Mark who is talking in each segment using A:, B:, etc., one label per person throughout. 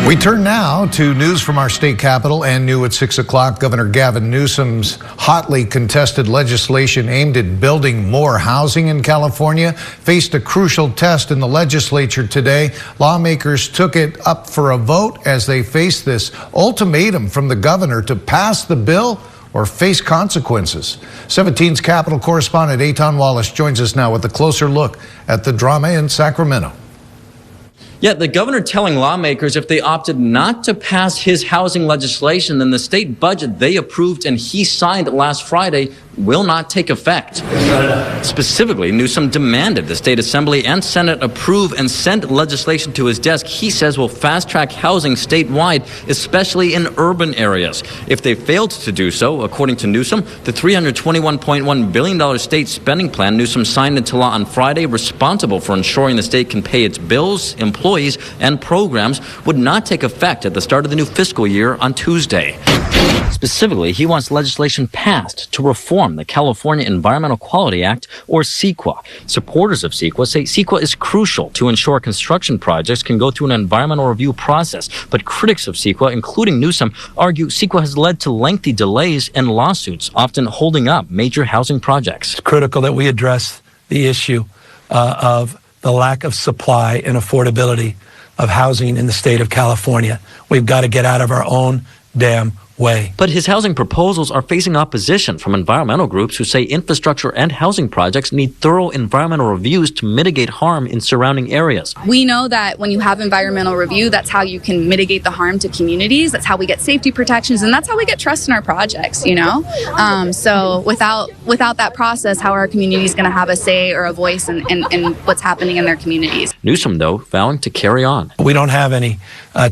A: We turn now to news from our state capitol, and new at 6 o'clock. Governor Gavin Newsom's hotly contested legislation aimed at building more housing in California faced a crucial test in the legislature today. Lawmakers took it up for a vote as they faced this ultimatum from the governor to pass the bill or face consequences. 17's Capitol correspondent Eitan Wallace joins us now with a closer look at the drama in Sacramento.
B: Yet the governor telling lawmakers if they opted not to pass his housing legislation, then the state budget they approved and he signed last Friday will not take effect. Specifically, Newsom demanded the state assembly and Senate approve and send legislation to his desk he says will fast-track housing statewide, especially in urban areas. If they failed to do so, according to Newsom, the $321.1 billion state spending plan Newsom signed into law on Friday, responsible for ensuring the state can pay its bills, employees, and programs, would not take effect at the start of the new fiscal year on Tuesday. Specifically, he wants legislation passed to reform the California Environmental Quality Act, or CEQA. Supporters of CEQA say CEQA is crucial to ensure construction projects can go through an environmental review process. But critics of CEQA, including Newsom, argue CEQA has led to lengthy delays and lawsuits, often holding up major housing projects.
C: It's critical that we address the issue of the lack of supply and affordability of housing in the state of California. We've got to get out of our own damn way.
B: But his housing proposals are facing opposition from environmental groups who say infrastructure and housing projects need thorough environmental reviews to mitigate harm in surrounding areas.
D: We know that when you have environmental review, that's how you can mitigate the harm to communities. That's how we get safety protections, and that's how we get trust in our projects, you know? So without that process, how are our communities going to have a say or a voice in what's happening in their communities?
B: Newsom, though, vowing to carry on.
C: We don't have any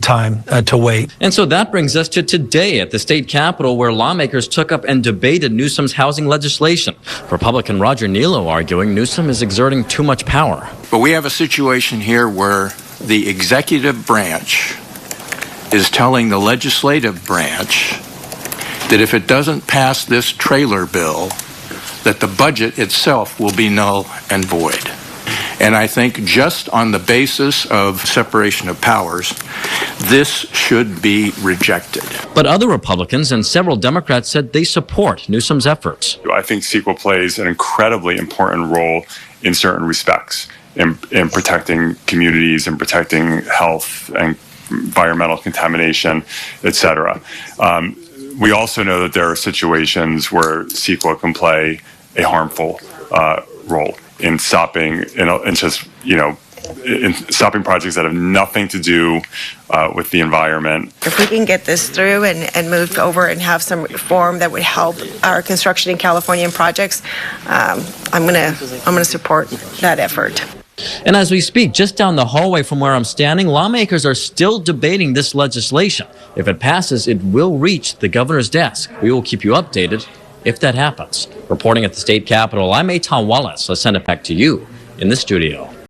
C: time to wait.
B: And so that brings us to today at the state capitol, where lawmakers took up and debated Newsom's housing legislation. Republican Roger Nilo arguing Newsom is exerting too much power.
E: But we have a situation here where the executive branch is telling the legislative branch that if it doesn't pass this trailer bill, that the budget itself will be null and void. And I think just on the basis of separation of powers, this should be rejected.
B: But other Republicans and several Democrats said they support Newsom's efforts.
F: I think CEQA plays an incredibly important role in certain respects in protecting communities and protecting health and environmental contamination, et cetera. We also know that there are situations where CEQA can play a harmful role in stopping, in stopping projects that have nothing to do with the environment.
G: If we can get this through and move over and have some reform that would help our construction in California projects, I'm gonna support that effort.
B: And as we speak, just down the hallway from where I'm standing, lawmakers are still debating this legislation. If it passes, it will reach the governor's desk. We will keep you updated if that happens. Reporting at the state capitol, I'm Eitan Wallace. Let's send it back to you in the studio.